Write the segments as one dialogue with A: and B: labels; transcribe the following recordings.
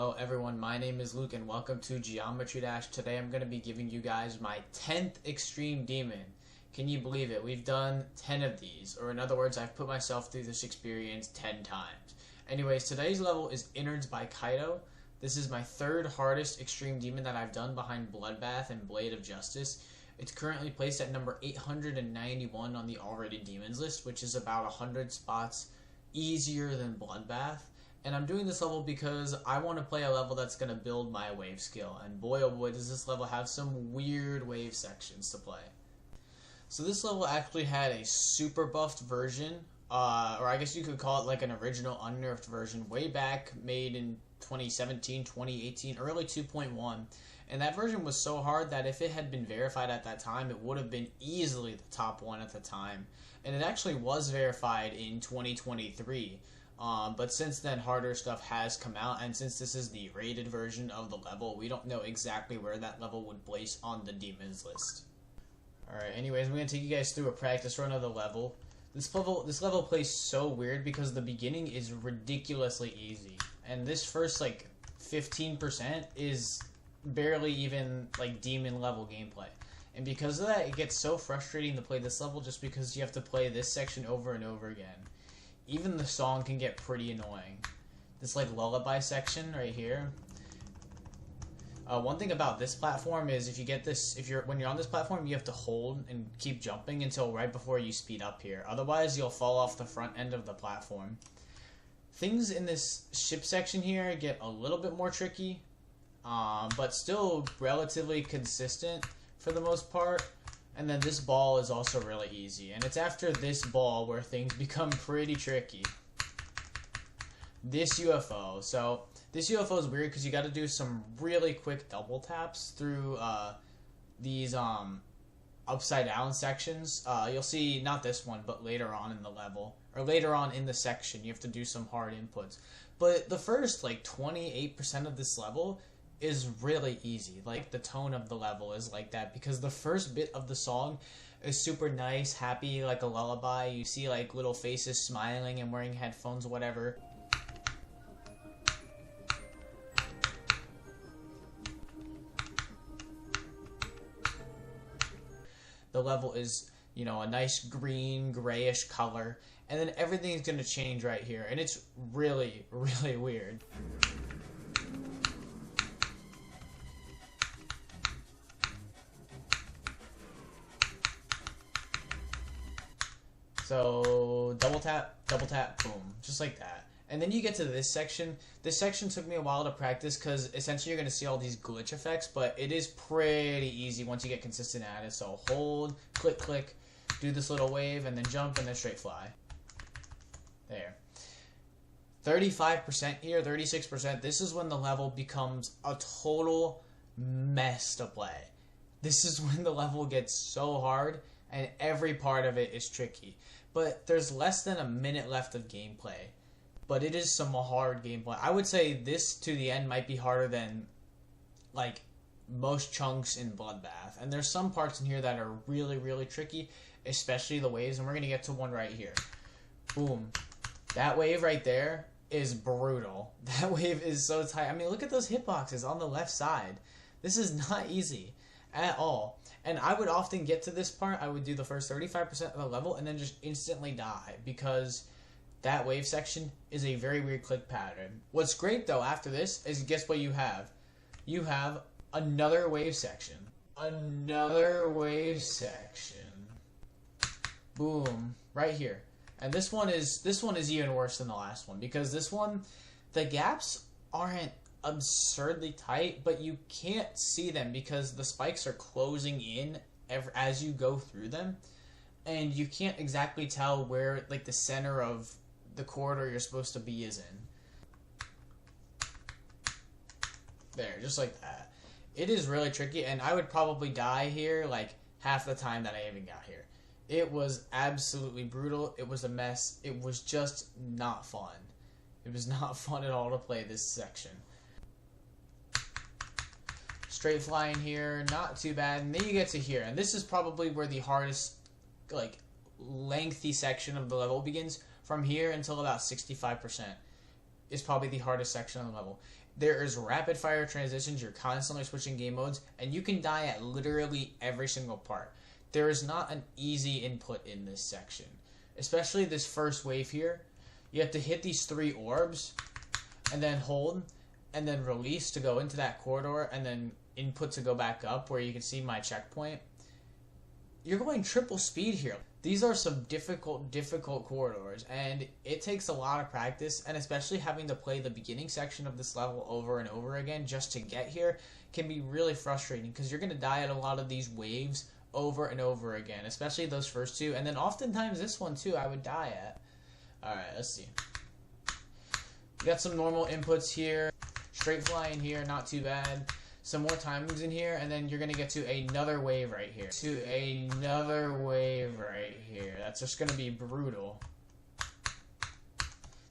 A: Hello everyone, my name is Luke and welcome to Geometry Dash. Today I'm going to be giving you guys my 10th Extreme Demon. Can you believe it? We've done 10 of these, or in other words, I've put myself through this experience 10 times. Anyways, today's level is Innards by Kaito. This is my third hardest Extreme Demon that I've done behind Bloodbath and Blade of Justice. It's currently placed at number 891 on the AREDL Demons list, which is about 100 spots easier than Bloodbath. And I'm doing this level because I want to play a level that's going to build my wave skill. And boy oh boy does this level have some weird wave sections to play. So this level actually had a super buffed version, or I guess you could call it like an original unnerfed version, way back, made in 2017, 2018, early 2.1. And that version was so hard that if it had been verified at that time, it would have been easily the top one at the time. And it actually was verified in 2023. But since then, harder stuff has come out, and since this is the rated version of the level, we don't know exactly where that level would place on the demons list. Alright, anyways, I'm going to take you guys through a practice run of the level. This level plays so weird because the beginning is ridiculously easy, and this first, 15% is barely even, demon level gameplay. And because of that, it gets so frustrating to play this level just because you have to play this section over and over again. Even the song can get pretty annoying. This lullaby section right here. One thing about this platform is when you're on this platform, you have to hold and keep jumping until right before you speed up here. Otherwise, you'll fall off the front end of the platform. Things in this ship section here get a little bit more tricky, but still relatively consistent for the most part. And then this ball is also really easy. And it's after this ball where things become pretty tricky. This UFO. So, this UFO is weird because you got to do some really quick double taps through these upside down sections. You'll see, not this one, but later on in the level. Or later on in the section, you have to do some hard inputs. But the first, 28% of this level is really easy. The tone of the level is like that because the first bit of the song is super nice, happy, like a lullaby. You see little faces smiling and wearing headphones, whatever. The level is, a nice green, grayish color, and then everything's gonna change right here, and it's really, really weird. So, double tap, boom. Just like that. And then you get to this section. This section took me a while to practice because essentially you're going to see all these glitch effects, but it is pretty easy once you get consistent at it. So, hold, click, click, do this little wave, and then jump, and then straight fly. There. 35% here, 36%. This is when the level becomes a total mess to play. This is when the level gets so hard, and every part of it is tricky. But there's less than a minute left of gameplay. But it is some hard gameplay. I would say this to the end might be harder than, most chunks in Bloodbath. And there's some parts in here that are really, really tricky, especially the waves. And we're going to get to one right here. Boom. That wave right there is brutal. That wave is so tight. I mean, look at those hitboxes on the left side. This is not easy at all. And I would often get to this part, I would do the first 35% of the level and then just instantly die because that wave section is a very weird click pattern. What's great though after this is guess what you have? You have another wave section. Another wave section. Boom. Right here. And this one is even worse than the last one because this one, the gaps aren't absurdly tight, but you can't see them because the spikes are closing in as you go through them, and you can't exactly tell where the center of the corridor you're supposed to be is in. There, just like that. It is really tricky, and I would probably die here half the time that I even got here. It was absolutely brutal. It was a mess. It was just not fun. It was not fun at all to play this section. Straight flying here, not too bad. And then you get to here. And this is probably where the hardest, lengthy section of the level begins. From here until about 65% is probably the hardest section of the level. There is rapid fire transitions, you're constantly switching game modes, and you can die at literally every single part. There is not an easy input in this section. Especially this first wave here. You have to hit these 3 orbs, and then hold, and then release to go into that corridor, and then input to go back up where you can see my checkpoint. You're going triple speed here. These are some difficult corridors, and it takes a lot of practice, and especially having to play the beginning section of this level over and over again just to get here can be really frustrating, because you're going to die at a lot of these waves over and over again, especially those first 2, and then oftentimes this one too I would die at. Alright, let's see. We got some normal inputs here. Straight fly in here, not too bad. Some more timings in here, and then you're going to get to another wave right here. That's just going to be brutal.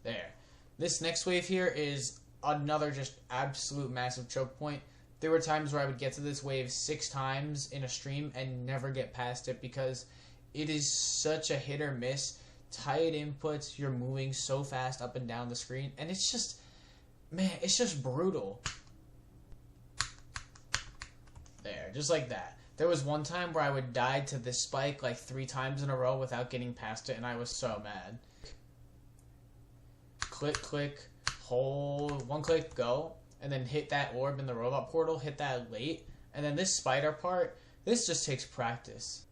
A: There. This next wave here is another just absolute massive choke point. There were times where I would get to this wave 6 times in a stream and never get past it because it is such a hit or miss. Tight inputs, you're moving so fast up and down the screen, and it's just, man, it's just brutal. There, just like that. There was one time where I would die to this spike like 3 times in a row without getting past it, and I was so mad. Click, click, hold, 1 click, go, and then hit that orb in the robot portal, hit that late, and then this spider part, this just takes practice.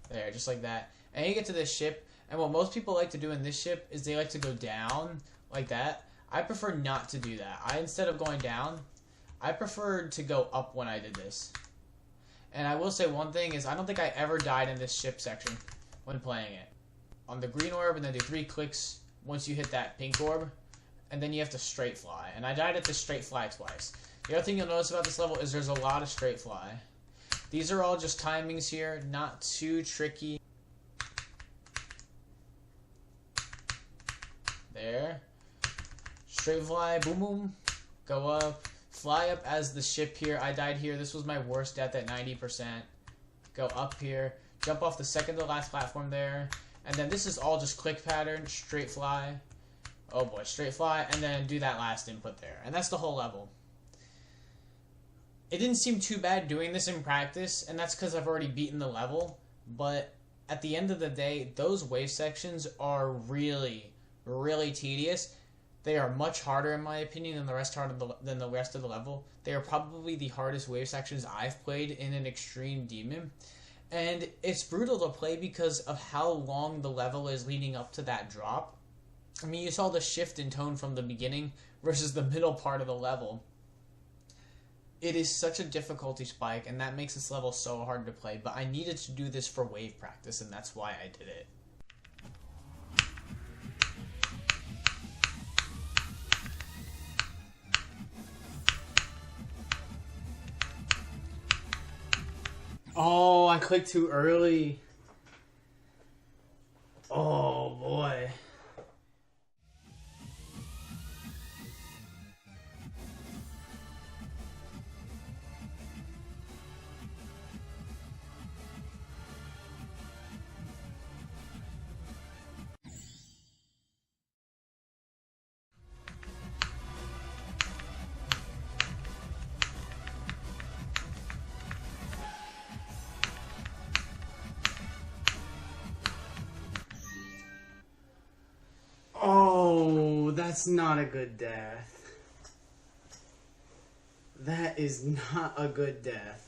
A: There, just like that. And you get to this ship, and what most people like to do in this ship is they like to go down like that. I prefer not to do that. Instead of going down, I preferred to go up when I did this. And I will say one thing is I don't think I ever died in this ship section when playing it. On the green orb, and then do 3 clicks once you hit that pink orb, and then you have to straight fly. And I died at the straight fly twice. The other thing you'll notice about this level is there's a lot of straight fly. These are all just timings here, not too tricky. There. Straight fly, boom boom. Go up. Fly up as the ship here. I died here. This was my worst death at 90%. Go up here. Jump off the second to last platform there. And then this is all just click pattern. Straight fly. Oh boy, straight fly. And then do that last input there. And that's the whole level. It didn't seem too bad doing this in practice. And that's because I've already beaten the level. But at the end of the day, those wave sections are really tedious. They are much harder, in my opinion, than the rest of the level. They are probably the hardest wave sections I've played in an extreme demon. And it's brutal to play because of how long the level is leading up to that drop. I mean, you saw the shift in tone from the beginning versus the middle part of the level. It is such a difficulty spike, and that makes this level so hard to play. But I needed to do this for wave practice, and that's why I did it. Oh, I clicked too early. Oh, boy. Oh, that's not a good death. That is not a good death.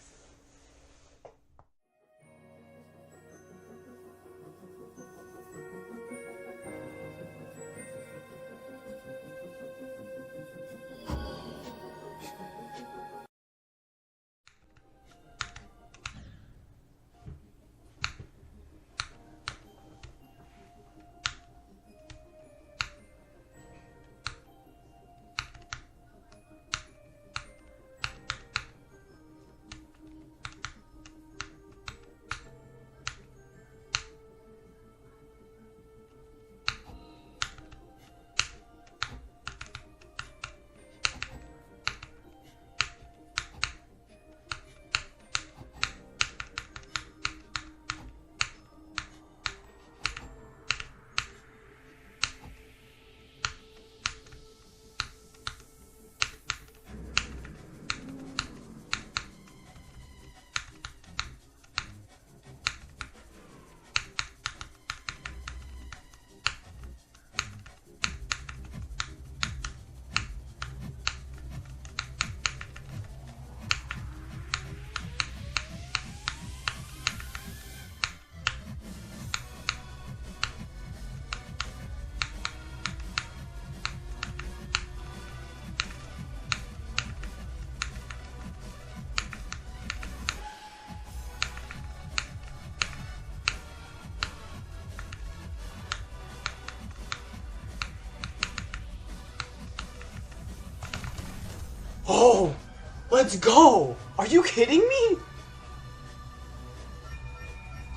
B: Oh, let's go! Are you kidding me?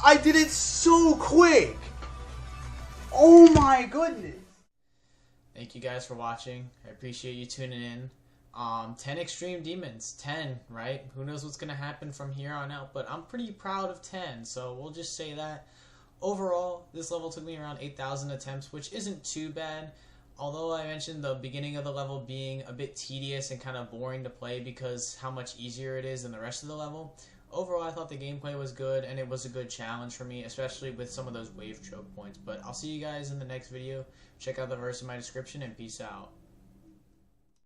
B: I did it so quick! Oh my goodness!
A: Thank you guys for watching. I appreciate you tuning in. 10 extreme demons. 10, right? Who knows what's going to happen from here on out, but I'm pretty proud of 10, so we'll just say that. Overall, this level took me around 8,000 attempts, which isn't too bad. Although I mentioned the beginning of the level being a bit tedious and kind of boring to play because how much easier it is than the rest of the level, overall I thought the gameplay was good and it was a good challenge for me, especially with some of those wave choke points. But I'll see you guys in the next video. Check out the verse in my description and peace out.